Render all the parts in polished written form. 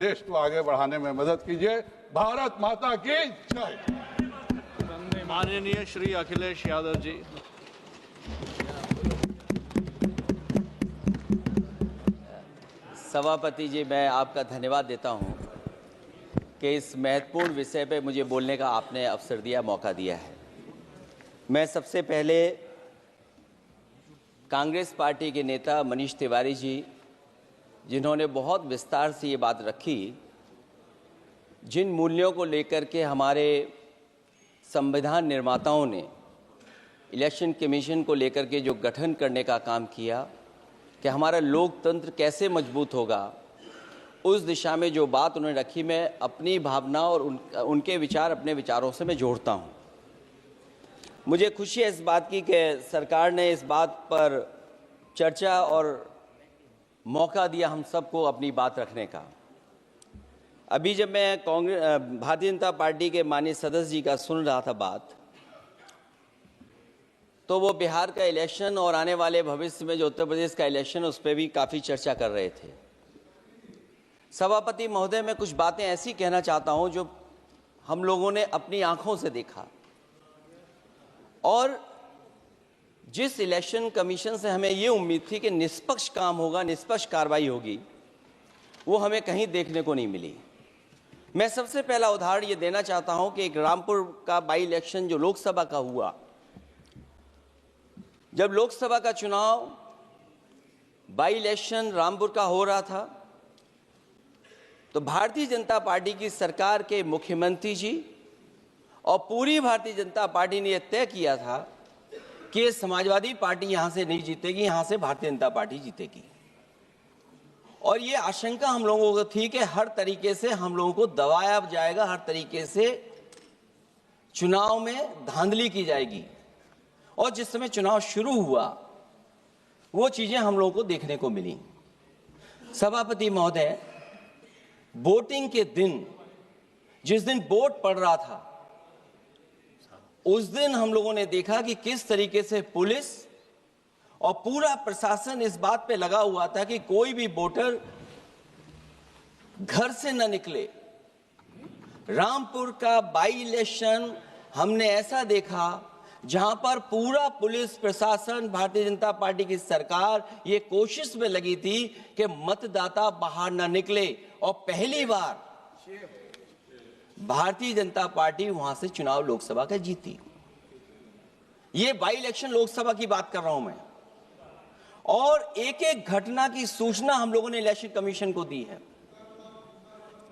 देश को आगे बढ़ाने में मदद कीजिए। भारत माता की जय। माननीय श्री अखिलेश यादव जी। सभापति जी, मैं आपका धन्यवाद देता हूं कि इस महत्वपूर्ण विषय पे मुझे बोलने का आपने अवसर दिया, मौका दिया है। मैं सबसे पहले कांग्रेस पार्टी के नेता मनीष तिवारी जी, जिन्होंने बहुत विस्तार से ये बात रखी, जिन मूल्यों को लेकर के हमारे संविधान निर्माताओं ने इलेक्शन कमीशन को लेकर के जो गठन करने का काम किया कि हमारा लोकतंत्र कैसे मजबूत होगा, उस दिशा में जो बात उन्होंने रखी, मैं अपनी भावना और उनके विचार अपने विचारों से मैं जोड़ता हूं। मुझे खुशी है इस बात की कि सरकार ने इस बात पर चर्चा और मौका दिया हम सबको अपनी बात रखने का। अभी जब मैं भारतीय जनता पार्टी के माननीय सदस्य जी का सुन रहा था बात, तो वो बिहार का इलेक्शन और आने वाले भविष्य में जो उत्तर प्रदेश का इलेक्शन, उस पर भी काफ़ी चर्चा कर रहे थे। सभापति महोदय, मैं कुछ बातें ऐसी कहना चाहता हूं जो हम लोगों ने अपनी आंखों से देखा, और जिस इलेक्शन कमीशन से हमें ये उम्मीद थी कि निष्पक्ष काम होगा, निष्पक्ष कार्रवाई होगी, वो हमें कहीं देखने को नहीं मिली। मैं सबसे पहला उदाहरण ये देना चाहता हूं कि एक रामपुर का बाई इलेक्शन जो लोकसभा का हुआ, जब लोकसभा का चुनाव बाई इलेक्शन रामपुर का हो रहा था, तो भारतीय जनता पार्टी की सरकार के मुख्यमंत्री जी और पूरी भारतीय जनता पार्टी ने यह तय किया था कि समाजवादी पार्टी यहां से नहीं जीतेगी, यहां से भारतीय जनता पार्टी जीतेगी। और ये आशंका हम लोगों को थी कि हर तरीके से हम लोगों को दबाया जाएगा, हर तरीके से चुनाव में धांधली की जाएगी। और जिस समय चुनाव शुरू हुआ, वो चीजें हम लोगों को देखने को मिली। सभापति महोदय, वोटिंग के दिन, जिस दिन वोट पड़ रहा था, उस दिन हम लोगों ने देखा कि किस तरीके से पुलिस और पूरा प्रशासन इस बात पे लगा हुआ था कि कोई भी वोटर घर से न निकले। रामपुर का बाई इलेक्शन हमने ऐसा देखा जहां पर पूरा पुलिस प्रशासन, भारतीय जनता पार्टी की सरकार ये कोशिश में लगी थी कि मतदाता बाहर न निकले, और पहली बार भारतीय जनता पार्टी वहां से चुनाव लोकसभा का जीती। ये बाई इलेक्शन लोकसभा की बात कर रहा हूं मैं, और एक एक घटना की सूचना हम लोगों ने इलेक्शन कमीशन को दी है।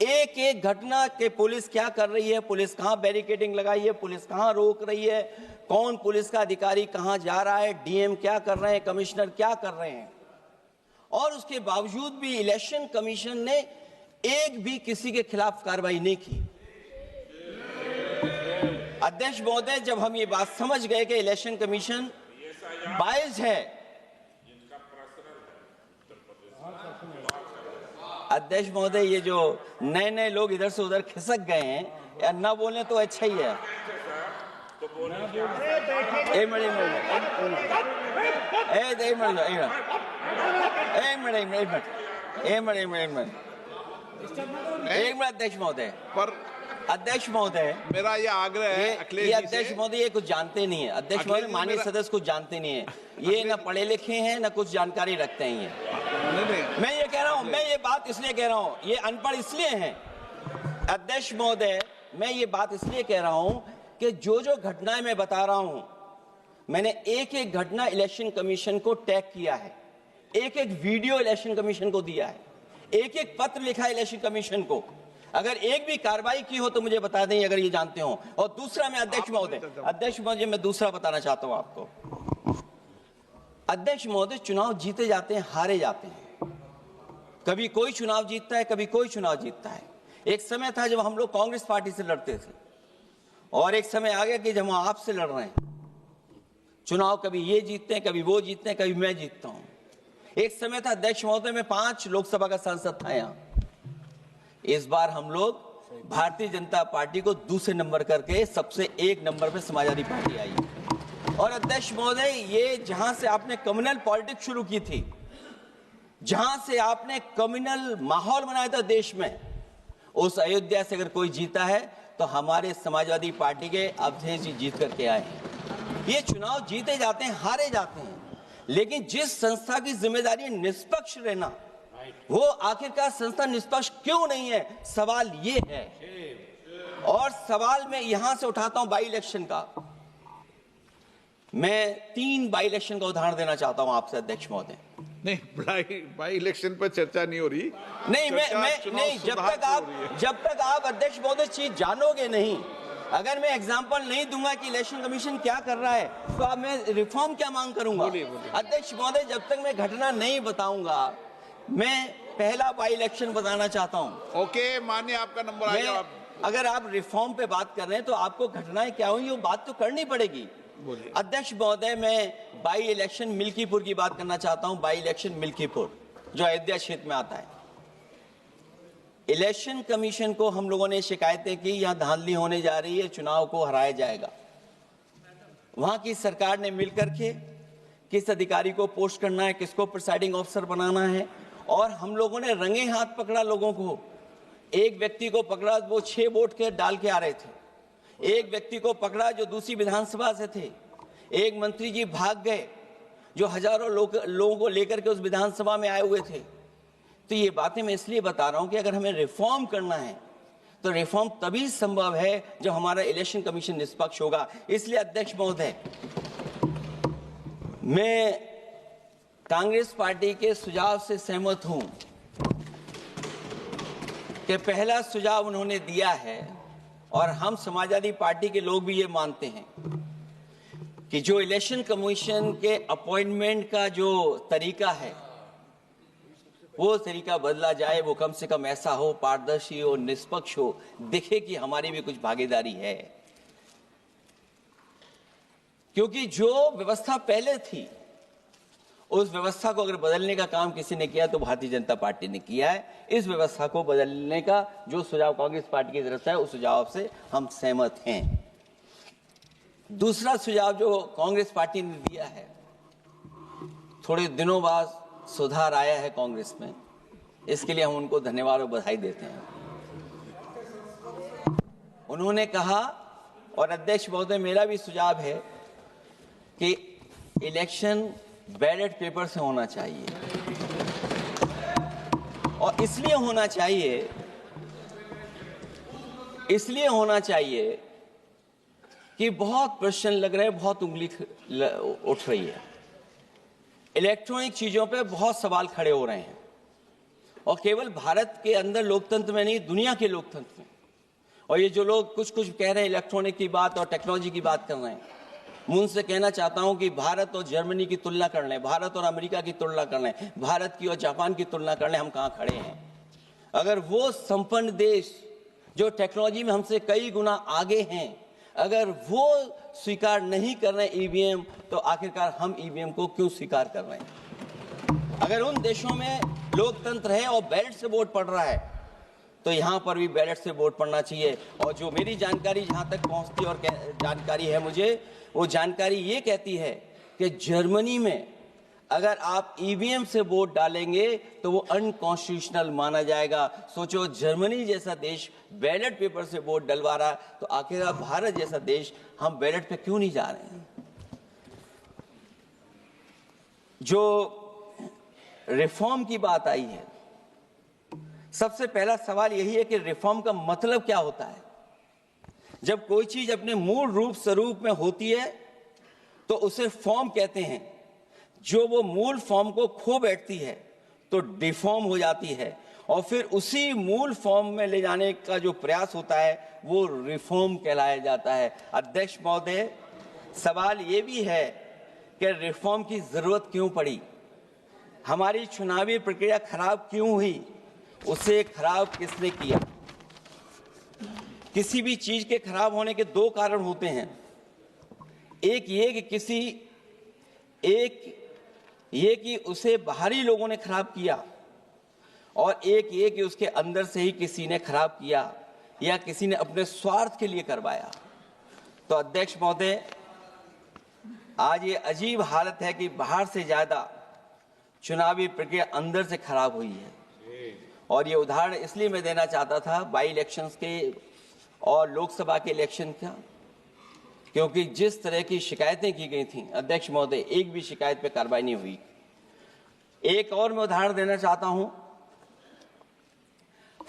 एक एक घटना के पुलिस क्या कर रही है, पुलिस कहां बैरिकेडिंग लगाई है, पुलिस कहां रोक रही है, कौन पुलिस का अधिकारी कहां जा रहा है, डीएम क्या कर रहे हैं, कमिश्नर क्या कर रहे हैं। और उसके बावजूद भी इलेक्शन कमीशन ने एक भी किसी के खिलाफ कार्रवाई नहीं की। अध्यक्ष महोदय, जब हम ये बात समझ गए कि इलेक्शन कमीशन बायस्ड है, अध्यक्ष महोदय, ये जो नए नए लोग इधर से उधर खिसक गए हैं, या न बोले तो अच्छा ही है। अध्यक्ष महोदय, पर अध्यक्ष महोदय, मेरा ये आग्रह है ये अध्यक्ष महोदय ये कुछ जानते नहीं है। अध्यक्ष महोदय, माननीय सदस्य कुछ जानते नहीं है, ये न पढ़े लिखे हैं न कुछ जानकारी रखते हैं। ये मैं ये कह रहा हूं, मैं ये बात इसलिए कह रहा हूं, ये अनपढ़ इसलिए हैं। अध्यक्ष महोदय, मैं ये बात इसलिए कह रहा हूं कि जो जो घटनाएं मैं बता रहा हूं, मैंने एक एक घटना इलेक्शन कमीशन को टैग किया है, एक एक वीडियो इलेक्शन कमीशन को दिया है, एक एक पत्र लिखा है इलेक्शन कमीशन को। अगर एक भी कार्रवाई की हो तो मुझे बता दें, अगर ये जानते हो। और दूसरा, मैं अध्यक्ष महोदय, मैं दूसरा बताना चाहता हूं आपको। अध्यक्ष महोदय, चुनाव जीते जाते हैं, हारे जाते हैं। कभी कोई चुनाव जीतता है, कभी कोई चुनाव जीतता है। एक समय था जब हम लोग कांग्रेस पार्टी से लड़ते थे, और एक समय आ गया कि जब हम आपसे लड़ रहे हैं चुनाव, कभी ये जीतते हैं, कभी वो जीतते हैं, कभी मैं जीतता हूं। एक समय था अध्यक्ष महोदय, मैं 5 लोकसभा का सांसद था यहां। इस बार हम लोग भारतीय जनता पार्टी को दूसरे नंबर करके सबसे 1 नंबर पे समाजवादी पार्टी आई। और अध्यक्ष महोदय, ये जहां से आपने कम्युनल पॉलिटिक्स शुरू की थी, जहां से आपने कम्युनल माहौल बनाया था देश में, उस अयोध्या से अगर कोई जीता है तो हमारे समाजवादी पार्टी के अवधेश जी जीत करके आए हैं। ये चुनाव जीते जाते हैं, हारे जाते हैं, लेकिन जिस संस्था की जिम्मेदारी है निष्पक्ष रहना, वो आखिरकार संस्था निष्पक्ष क्यों नहीं है, सवाल ये है। और सवाल मैं यहां से उठाता हूं बाई इलेक्शन का। मैं 3 बाई इलेक्शन का उदाहरण देना चाहता हूं आपसे अध्यक्ष महोदय। नहीं, बाई इलेक्शन पर चर्चा नहीं हो रही। नहीं, मैं नहीं, जब तक आप अध्यक्ष महोदय चीज जानोगे नहीं, अगर मैं एग्जांपल नहीं दूंगा कि इलेक्शन कमीशन क्या कर रहा है, तो अब मैं रिफॉर्म क्या मांग करूंगा। अध्यक्ष महोदय, जब तक मैं घटना नहीं बताऊंगा, मैं पहला बाई इलेक्शन बताना चाहता हूं। ओके, मानिए आपका नंबर आ गया। अगर आप रिफॉर्म पे बात कर रहे हैं तो आपको घटनाएं क्या हुई वो बात तो करनी पड़ेगी। अध्यक्ष महोदय, मैं बाई इलेक्शन मिल्कीपुर की बात करना चाहता हूं। बाई इलेक्शन मिल्कीपुर जो अयोध्या क्षेत्र में आता है, इलेक्शन कमीशन को हम लोगों ने शिकायतें की, यहां धांधली होने जा रही है, चुनाव को हराया जाएगा। वहां की सरकार ने मिलकर के किस अधिकारी को पोस्ट करना है, किसको प्रिसाइडिंग ऑफिसर बनाना है, और हम लोगों ने रंगे हाथ पकड़ा लोगों को। एक व्यक्ति को पकड़ा, वो 6 वोट के डाल के आ रहे थे। एक व्यक्ति को पकड़ा जो दूसरी विधानसभा से थे। एक मंत्री जी भाग गए जो हजारों लोगों को लेकर के उस विधानसभा में आए हुए थे। तो ये बातें मैं इसलिए बता रहा हूं कि अगर हमें रिफॉर्म करना है तो रिफॉर्म तभी संभव है जब हमारा इलेक्शन कमीशन निष्पक्ष होगा। इसलिए अध्यक्ष महोदय, मैं कांग्रेस पार्टी के सुझाव से सहमत हूं कि पहला सुझाव उन्होंने दिया है, और हम समाजवादी पार्टी के लोग भी ये मानते हैं कि जो इलेक्शन कमीशन के अपॉइंटमेंट का जो तरीका है वो तरीका बदला जाए। वो कम से कम ऐसा हो, पारदर्शी हो, निष्पक्ष हो, दिखे कि हमारी भी कुछ भागीदारी है। क्योंकि जो व्यवस्था पहले थी उस व्यवस्था को अगर बदलने का काम किसी ने किया तो भारतीय जनता पार्टी ने किया है। इस व्यवस्था को बदलने का जो सुझाव कांग्रेस पार्टी की तरफ से है उस सुझाव से हम सहमत हैं। दूसरा सुझाव जो कांग्रेस पार्टी ने दिया है, थोड़े दिनों बाद सुधार आया है कांग्रेस में, इसके लिए हम उनको धन्यवाद और बधाई देते हैं। उन्होंने कहा, और अध्यक्ष महोदय मेरा भी सुझाव है, कि इलेक्शन बैलेट पेपर से होना चाहिए। और इसलिए होना चाहिए कि बहुत प्रश्न लग रहे हैं, बहुत उंगली उठ रही है, इलेक्ट्रॉनिक चीजों पे बहुत सवाल खड़े हो रहे हैं, और केवल भारत के अंदर लोकतंत्र में नहीं, दुनिया के लोकतंत्र में। और ये जो लोग कुछ कह रहे हैं इलेक्ट्रॉनिक की बात और टेक्नोलॉजी की बात कर रहे हैं, मैं उनसे कहना चाहता हूं कि भारत और जर्मनी की तुलना कर लें, भारत और अमेरिका की तुलना कर लें, भारत की और जापान की तुलना कर लें, हम कहां खड़े हैं। अगर वो संपन्न देश जो टेक्नोलॉजी में हमसे कई गुना आगे हैं, अगर वो स्वीकार नहीं कर रहे ईवीएम, तो आखिरकार हम ईवीएम को क्यों स्वीकार कर रहे हैं। अगर उन देशों में लोकतंत्र है और बैलेट से वोट पड़ रहा है, तो यहां पर भी बैलेट से वोट पड़ना चाहिए। और जो मेरी जानकारी जहां तक पहुंचती और जानकारी है मुझे, वो जानकारी ये कहती है कि जर्मनी में अगर आप ईवीएम से वोट डालेंगे तो वो अनकॉन्स्टिट्यूशनल माना जाएगा। सोचो, जर्मनी जैसा देश बैलेट पेपर से वोट डलवा रहा है, तो आखिर भारत जैसा देश हम बैलेट पे क्यों नहीं जा रहे हैं। जो रिफॉर्म की बात आई है, सबसे पहला सवाल यही है कि रिफॉर्म का मतलब क्या होता है। जब कोई चीज अपने मूल रूप स्वरूप में होती है तो उसे फॉर्म कहते हैं। जो वो मूल फॉर्म को खो बैठती है तो डिफॉर्म हो जाती है, और फिर उसी मूल फॉर्म में ले जाने का जो प्रयास होता है वो रिफॉर्म कहलाया जाता है। अध्यक्ष महोदय, सवाल ये भी है कि रिफॉर्म की जरूरत क्यों पड़ी, हमारी चुनावी प्रक्रिया खराब क्यों हुई, उसे खराब किसने किया। किसी भी चीज के खराब होने के 2 कारण होते हैं। एक ये कि उसे बाहरी लोगों ने खराब किया, और एक ये कि उसके अंदर से ही किसी ने खराब किया या किसी ने अपने स्वार्थ के लिए करवाया। तो अध्यक्ष महोदय, आज ये अजीब हालत है कि बाहर से ज्यादा चुनावी प्रक्रिया अंदर से खराब हुई है। और ये उदाहरण इसलिए मैं देना चाहता था बाई इलेक्शंस के और लोकसभा के इलेक्शन का, क्योंकि जिस तरह की शिकायतें की गई थी अध्यक्ष महोदय, एक भी शिकायत पे कार्रवाई नहीं हुई। एक और मैं उदाहरण देना चाहता हूं,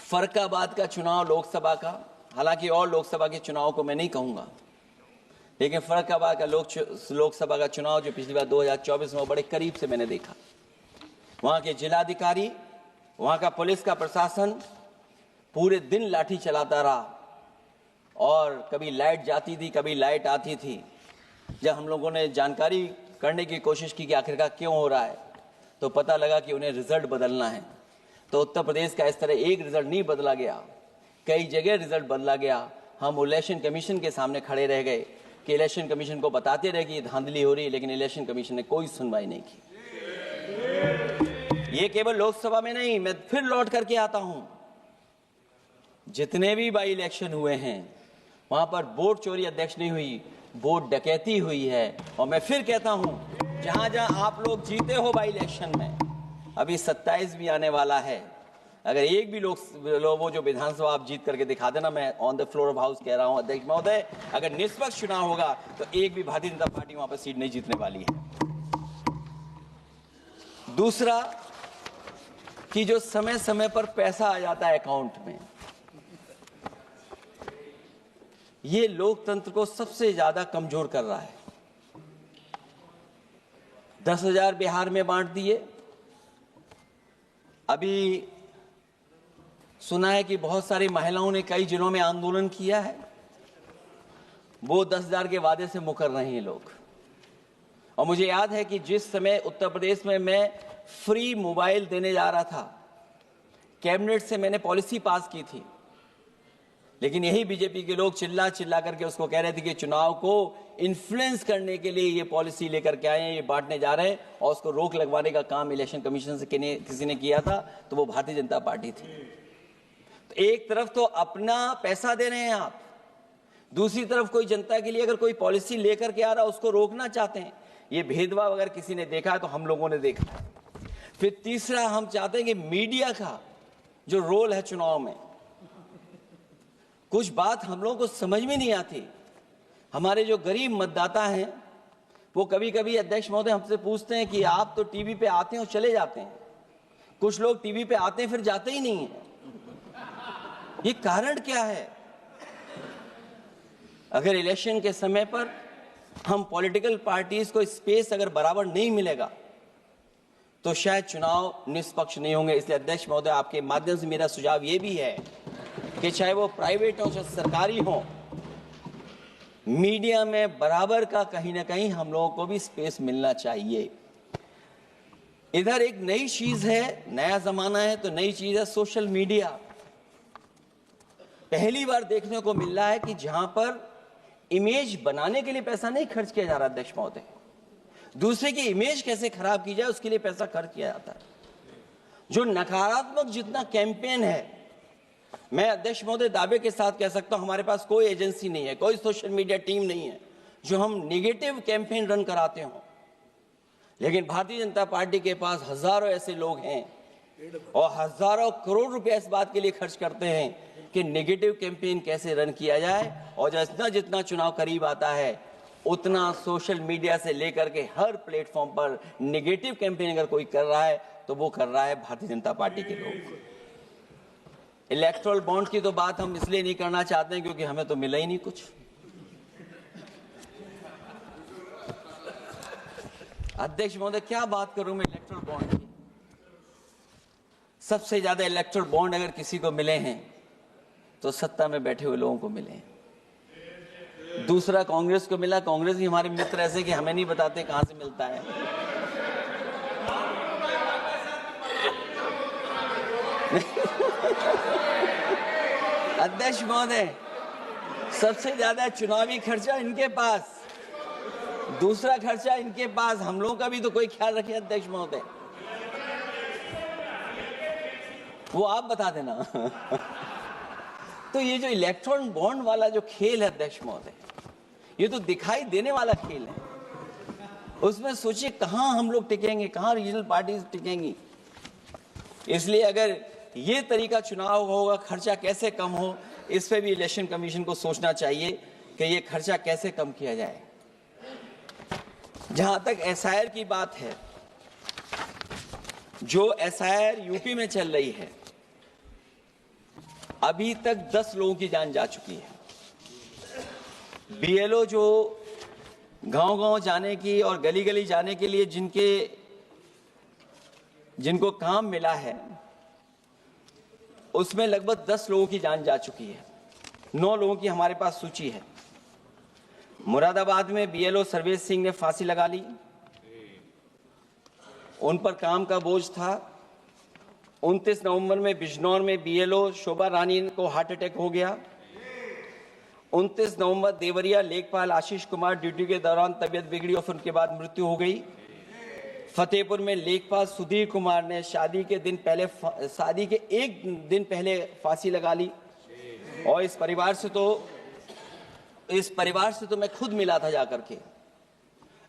फर्रुखाबाद का चुनाव लोकसभा का, हालांकि और लोकसभा के चुनाव को मैं नहीं कहूंगा, लेकिन फर्रुखाबाद का लोकसभा का चुनाव जो पिछली बार 2024 में बड़े करीब से मैंने देखा। वहां के जिलाधिकारी, वहां का पुलिस का प्रशासन पूरे दिन लाठी चलाता रहा और कभी लाइट जाती थी, कभी लाइट आती थी। जब हम लोगों ने जानकारी करने की कोशिश की कि आखिरकार क्यों हो रहा है, तो पता लगा कि उन्हें रिजल्ट बदलना है। तो उत्तर प्रदेश का इस तरह एक रिजल्ट नहीं बदला गया, कई जगह रिजल्ट बदला गया। हम इलेक्शन कमीशन के सामने खड़े रह गए कि इलेक्शन कमीशन को बताते रहे कि धांधली हो रही है, लेकिन इलेक्शन कमीशन ने कोई सुनवाई नहीं की। ये केवल लोकसभा में नहीं, मैं फिर लौट करके आता हूं, जितने भी बाई इलेक्शन हुए हैं वहां पर वोट चोरी अध्यक्ष नहीं हुई, वोट डकैती हुई है। और मैं फिर कहता हूं, जहां जहां आप लोग जीते हो बाई इलेक्शन में, अभी 27 भी आने वाला है, अगर एक भी लोग वो जो विधानसभा आप जीत करके दिखा देना, मैं on the floor of house कह रहा हूं अध्यक्ष महोदय, अगर निष्पक्ष चुनाव होगा तो एक भी भारतीय जनता पार्टी वहां पर सीट नहीं जीतने वाली है। दूसरा कि जो समय समय पर पैसा आ जाता है अकाउंट में, ये लोकतंत्र को सबसे ज्यादा कमजोर कर रहा है। 10,000 बिहार में बांट दिए। अभी सुना है कि बहुत सारी महिलाओं ने कई जिलों में आंदोलन किया है, वो 10,000 के वादे से मुकर रहे हैं लोग। और मुझे याद है कि जिस समय उत्तर प्रदेश में मैं फ्री मोबाइल देने जा रहा था, कैबिनेट से मैंने पॉलिसी पास की थी, लेकिन यही बीजेपी के लोग चिल्ला चिल्ला करके उसको कह रहे थे कि चुनाव को इन्फ्लुएंस करने के लिए ये पॉलिसी लेकर के आए हैं, ये बांटने जा रहे हैं, और उसको रोक लगवाने का काम इलेक्शन कमीशन से किसी ने किया था, तो वो भारतीय जनता पार्टी थी। तो एक तरफ तो अपना पैसा दे रहे हैं आप, दूसरी तरफ कोई जनता के लिए अगर कोई पॉलिसी लेकर के आ रहा है उसको रोकना चाहते हैं। ये भेदभाव अगर किसी ने देखा है तो हम लोगों ने देखा है। फिर तीसरा, हम चाहते हैं कि मीडिया का जो रोल है चुनाव में, कुछ बात हम लोगों को समझ में नहीं आती। हमारे जो गरीब मतदाता हैं वो कभी कभी अध्यक्ष महोदय हमसे पूछते हैं कि आप तो टीवी पे आते हैं और चले जाते हैं, कुछ लोग टीवी पे आते हैं फिर जाते ही नहीं हैं, ये कारण क्या है? अगर इलेक्शन के समय पर हम पॉलिटिकल पार्टीज को स्पेस अगर बराबर नहीं मिलेगा तो शायद चुनाव निष्पक्ष नहीं होंगे। इसलिए अध्यक्ष महोदय, आपके माध्यम से मेरा सुझाव ये भी है कि चाहे वो प्राइवेट हो चाहे सरकारी हो, मीडिया में बराबर का कहीं ना कहीं हम लोगों को भी स्पेस मिलना चाहिए। इधर एक नई चीज है, नया जमाना है, तो नई चीज है सोशल मीडिया। पहली बार देखने को मिल रहा है कि जहां पर इमेज बनाने के लिए पैसा नहीं खर्च किया जा रहा अध्यक्ष महोदय, दूसरे की इमेज कैसे खराब की जाए उसके लिए पैसा खर्च किया जाता है। जो नकारात्मक जितना कैंपेन है, मैं अध्यक्ष महोदय दावे के साथ कह सकता हूं, हमारे पास कोई एजेंसी नहीं है, कोई सोशल मीडिया टीम नहीं है जो हम नेगेटिव कैंपेन रन कराते हो, लेकिन भारतीय जनता पार्टी के पास हजारों ऐसे लोग हैं और हजारों करोड़ रुपए इस बात के लिए खर्च करते हैं कि नेगेटिव कैंपेन कैसे रन किया जाए। और जितना जितना चुनाव करीब आता है उतना सोशल मीडिया से लेकर के हर प्लेटफॉर्म पर नेगेटिव कैंपेन अगर कोई कर रहा है तो वो कर रहा है भारतीय जनता पार्टी के लोग। इलेक्टोरल बॉन्ड की तो बात हम इसलिए नहीं करना चाहते हैं क्योंकि हमें तो मिला ही नहीं कुछ। अध्यक्ष महोदय, क्या बात करूं मैं इलेक्टोरल बॉन्ड की? सबसे ज्यादा इलेक्टोरल बॉन्ड अगर किसी को मिले हैं तो सत्ता में बैठे हुए लोगों को मिले हैं। दूसरा कांग्रेस को मिला, कांग्रेस ही हमारे मित्र ऐसे कि हमें नहीं बताते कहां से मिलता है। अध्यक्ष महोदय, सबसे ज्यादा चुनावी खर्चा इनके पास, दूसरा खर्चा इनके पास, हम लोगों का भी तो कोई ख्याल रखे अध्यक्ष महोदय, वो आप बता देना। तो ये जो इलेक्ट्रॉन बॉन्ड वाला जो खेल है अध्यक्ष महोदय, ये तो दिखाई देने वाला खेल है। उसमें सोचिए कहां हम लोग टिकेंगे, कहां रीजनल पार्टीज टिकेंगी। इसलिए अगर ये तरीका चुनाव होगा, खर्चा कैसे कम हो, इस पे भी इलेक्शन कमीशन को सोचना चाहिए कि ये खर्चा कैसे कम किया जाए। जहां तक एसआईआर की बात है, जो एसआईआर यूपी में चल रही है, अभी तक 10 लोगों की जान जा चुकी है। बीएलओ जो गांव-गांव जाने की और गली-गली जाने के लिए जिनको काम मिला है, उसमें लगभग 10 लोगों की जान जा चुकी है। 9 लोगों की हमारे पास सूची है। मुरादाबाद में बीएलओ सर्वेश सिंह ने फांसी लगा ली, उन पर काम का बोझ था। 29 नवंबर में बिजनौर में बीएलओ शोभा रानी को हार्ट अटैक हो गया। 29 नवंबर देवरिया लेखपाल आशीष कुमार ड्यूटी के दौरान तबीयत बिगड़ी और फिर उनके बाद मृत्यु हो गई। फतेहपुर में लेखपाल सुधीर कुमार ने शादी के एक दिन पहले फांसी लगा ली। और इस परिवार से तो मैं खुद मिला था जाकर के।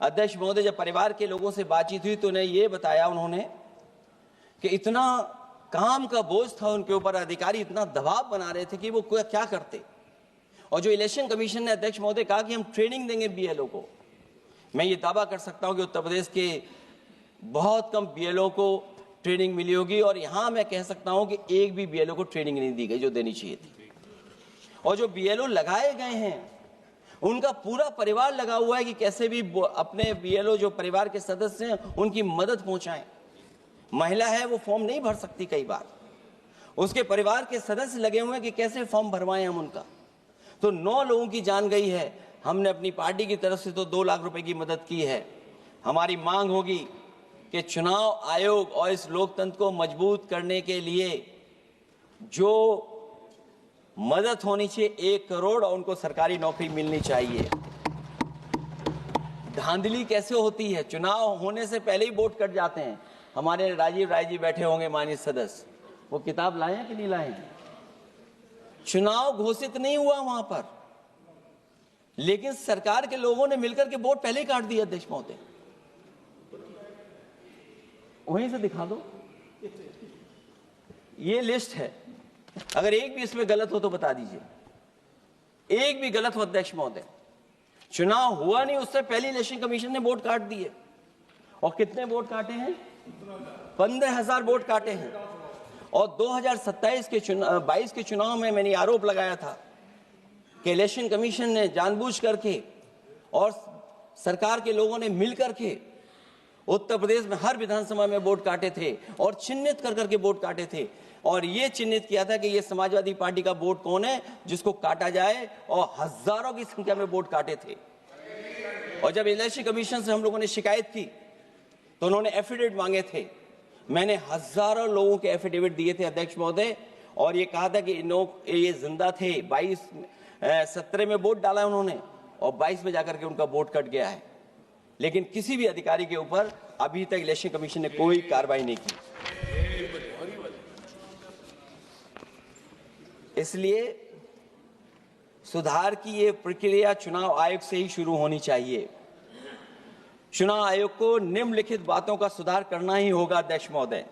अध्यक्ष महोदय, जब परिवार के लोगों से बातचीत हुई तो उन्हें ये बताया उन्होंने कि इतना काम का बोझ था उनके ऊपर, अधिकारी इतना दबाव बना रहे थे कि वो क्या करते। और जो इलेक्शन कमीशन ने अध्यक्ष महोदय कहा कि हम ट्रेनिंग देंगे बीएलओ को, मैं ये दावा कर सकता हूं कि उत्तर प्रदेश के बहुत कम बीएलओ को ट्रेनिंग मिली होगी। और यहां मैं कह सकता हूं कि एक भी बीएलओ को ट्रेनिंग नहीं दी गई जो देनी चाहिए थी। और जो बीएलओ लगाए गए हैं, उनका पूरा परिवार लगा हुआ है कि कैसे भी अपने बीएलओ जो परिवार के सदस्य हैं उनकी मदद पहुंचाएं। महिला है, वो फॉर्म नहीं भर सकती, कई बार उसके परिवार के सदस्य लगे हुए हैं कि कैसे फॉर्म भरवाएं हम उनका। तो 9 लोगों की जान गई है। हमने अपनी पार्टी की तरफ से तो 2 लाख रुपए की मदद की है। हमारी मांग होगी कि चुनाव आयोग और इस लोकतंत्र को मजबूत करने के लिए जो मदद होनी चाहिए 1 करोड़, और उनको सरकारी नौकरी मिलनी चाहिए। धांधली कैसे होती है, चुनाव होने से पहले ही वोट कट जाते हैं। हमारे राजीव राय जी बैठे होंगे, माननीय सदस्य, वो किताब लाए हैं कि नहीं लाए हैं? चुनाव घोषित नहीं हुआ वहां पर, लेकिन सरकार के लोगों ने मिलकर के वोट पहले ही काट दिया। अध्यक्ष महोदय, वहीं से दिखा दो, ये लिस्ट है। अगर एक भी इसमें गलत हो तो बता दीजिए। एक भी गलत हो अध्यक्ष महोदय, चुनाव हुआ नहीं उससे पहले इलेक्शन कमीशन ने वोट काट दिए। और कितने वोट काटे हैं? 15,000 वोट काटे हैं। और 2027 के 22 के चुनाव में मैंने आरोप लगाया था कि इलेक्शन कमीशन ने जानबूझ करके और सरकार के लोगों ने मिल करके उत्तर प्रदेश में हर विधानसभा में वोट काटे थे और चिन्हित कर करके वोट काटे थे। और ये चिन्हित किया था कि ये समाजवादी पार्टी का वोट कौन है जिसको काटा जाए, और हजारों की संख्या में वोट काटे थे। और जब इलेक्शन कमीशन से हम लोगों ने शिकायत की तो उन्होंने एफिडेविट मांगे थे। मैंने हजारों लोगों के एफिडेविट दिए थे अध्यक्ष महोदय, और ये कहा था कि ये जिंदा थे। 17 में वोट डाला उन्होंने और 22 में जाकर के उनका वोट कट गया है। लेकिन किसी भी अधिकारी के ऊपर अभी तक इलेक्शन कमीशन ने कोई कार्रवाई नहीं की। इसलिए सुधार की ये प्रक्रिया चुनाव आयोग से ही शुरू होनी चाहिए। चुनाव आयोग को निम्नलिखित बातों का सुधार करना ही होगा। अध्यक्ष महोदय,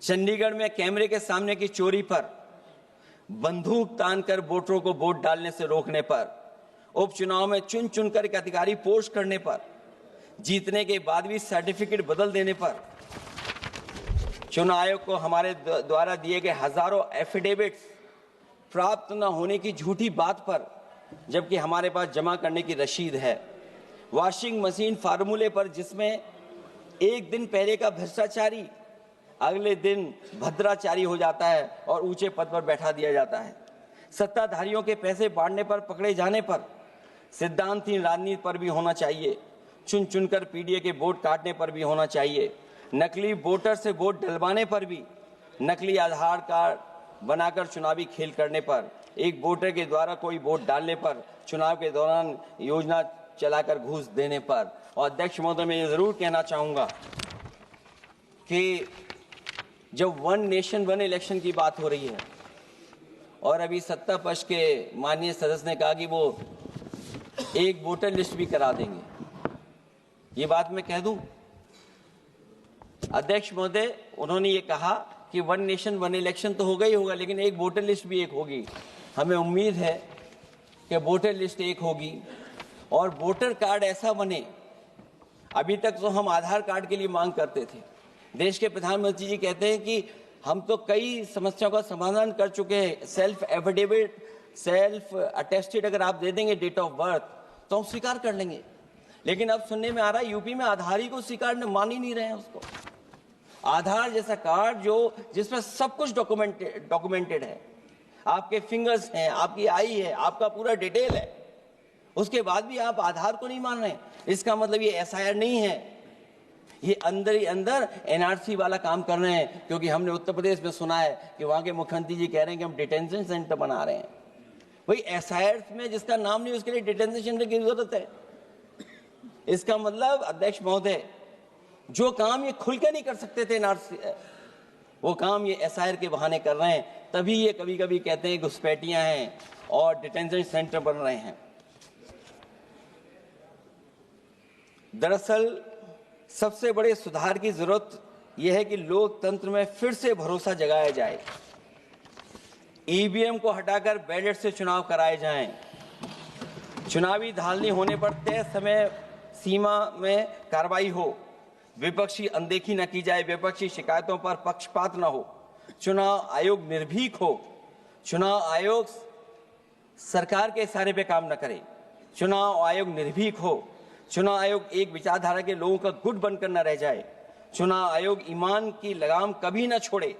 चंडीगढ़ में कैमरे के सामने की चोरी पर, बंदूक तानकर वोटरों को वोट डालने से रोकने पर, उपचुनाव में चुन चुनकर एक अधिकारी पोस्ट करने पर, जीतने के बाद भी सर्टिफिकेट बदल देने पर, चुनाव आयोग को हमारे द्वारा दिए गए हजारों एफिडेविट प्राप्त न होने की झूठी बात पर, जबकि हमारे पास जमा करने की रसीद है, वॉशिंग मशीन फार्मूले पर जिसमें एक दिन पहले का भ्रष्टाचारी अगले दिन भद्राचारी हो जाता है और ऊंचे पद पर बैठा दिया जाता है, सत्ताधारियों के पैसे बांटने पर पकड़े जाने पर, सिद्धांतहीन राजनीति पर भी होना चाहिए, चुन चुनकर पीडीए के वोट काटने पर भी होना चाहिए, नकली वोटर से वोट डलवाने पर भी, नकली आधार कार्ड बनाकर चुनावी खेल करने पर, एक वोटर के द्वारा कोई वोट डालने पर, चुनाव के दौरान योजना चलाकर घूस देने पर। और अध्यक्ष महोदय, मैं ये जरूर कहना चाहूंगा कि जब 1 नेशन 1 इलेक्शन की बात हो रही है और अभी सत्ता पक्ष के माननीय सदस्य ने कहा कि वो एक वोटर लिस्ट भी करा देंगे, ये बात मैं कह दूं अध्यक्ष महोदय, उन्होंने ये कहा कि वन नेशन वन इलेक्शन तो होगा ही होगा, लेकिन एक वोटर लिस्ट भी एक होगी। हमें उम्मीद है कि वोटर लिस्ट एक होगी और वोटर कार्ड ऐसा बने। अभी तक तो हम आधार कार्ड के लिए मांग करते थे। देश के प्रधानमंत्री जी कहते हैं कि हम तो कई समस्याओं का समाधान कर चुके हैं। सेल्फ एफिडेविट, सेल्फ अटेस्टेड अगर आप दे देंगे डेट ऑफ बर्थ तो हम स्वीकार कर लेंगे। लेकिन अब सुनने में आ रहा है यूपी में आधार ही को स्वीकार मान ही नहीं रहे हैं उसको। आधार जैसा कार्ड जिसमें सब कुछ डॉक्यूमेंटेड है, आपके फिंगर्स हैं, आपकी आई है, आपका पूरा डिटेल है, उसके बाद भी आप आधार को नहीं मान रहे हैं। इसका मतलब ये एसआईआर नहीं है, ये अंदर ही अंदर एनआरसी वाला काम कर रहे हैं। क्योंकि हमने उत्तर प्रदेश में सुना है कि वहां के मुख्यमंत्री जी कह रहे हैं कि हम डिटेंशन सेंटर बना रहे हैं। वही एसआईआर में जिसका नाम नहीं उसके लिए डिटेंशन सेंटर की जरूरत है। इसका मतलब अध्यक्ष महोदय, जो काम ये खुल के नहीं कर सकते थे एनआरसी, वो काम ये एसआईआर के बहाने कर रहे हैं। तभी ये कभी कभी कहते हैं घुसपैठियां हैं और डिटेंशन सेंटर बन रहे हैं। दरअसल सबसे बड़े सुधार की जरूरत यह है कि लोकतंत्र में फिर से भरोसा जगाया जाए। ईवीएम को हटाकर बैलेट से चुनाव कराए जाएं। चुनावी धांधली होने पर तय समय सीमा में कार्रवाई हो। विपक्षी अनदेखी न की जाए, विपक्षी शिकायतों पर पक्षपात न हो। चुनाव आयोग निर्भीक हो। चुनाव आयोग सरकार के इशारे पे काम न करे। चुनाव आयोग निर्भीक हो। चुनाव आयोग एक विचारधारा के लोगों का गुट बनकर न रह जाए। चुनाव आयोग ईमान की लगाम कभी न छोड़े।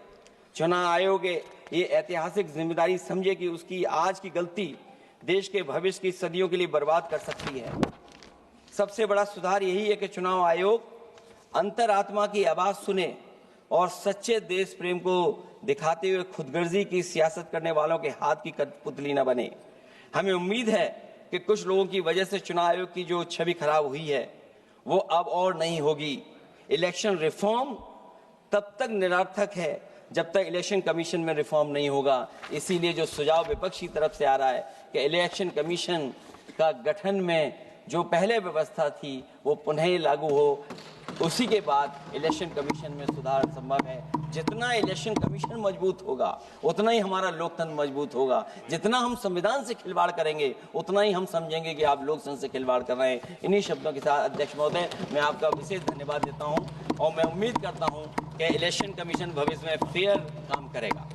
चुनाव आयोग ये ऐतिहासिक जिम्मेदारी समझे कि उसकी आज की गलती देश के भविष्य की सदियों के लिए बर्बाद कर सकती है। सबसे बड़ा सुधार यही है कि चुनाव आयोग अंतरात्मा की आवाज सुने और सच्चे देश प्रेम को दिखाते हुए खुदगर्जी की सियासत करने वालों के हाथ की कठपुतली न बने। हमें उम्मीद है कि कुछ लोगों की वजह से चुनाव आयोग की जो छवि खराब हुई है वो अब और नहीं होगी। इलेक्शन रिफॉर्म तब तक निरर्थक है जब तक इलेक्शन कमीशन में रिफॉर्म नहीं होगा। इसीलिए जो सुझाव विपक्ष की तरफ से आ रहा है कि इलेक्शन कमीशन का गठन में जो पहले व्यवस्था थी वो पुनः लागू हो, उसी के बाद इलेक्शन कमीशन में सुधार संभव है। जितना इलेक्शन कमीशन मजबूत होगा उतना ही हमारा लोकतंत्र मजबूत होगा। जितना हम संविधान से खिलवाड़ करेंगे उतना ही हम समझेंगे कि आप लोकतंत्र से खिलवाड़ कर रहे हैं। इन्हीं शब्दों के साथ अध्यक्ष महोदय मैं आपका विशेष धन्यवाद देता हूं और मैं उम्मीद करता हूं कि इलेक्शन कमीशन भविष्य में फेयर काम करेगा।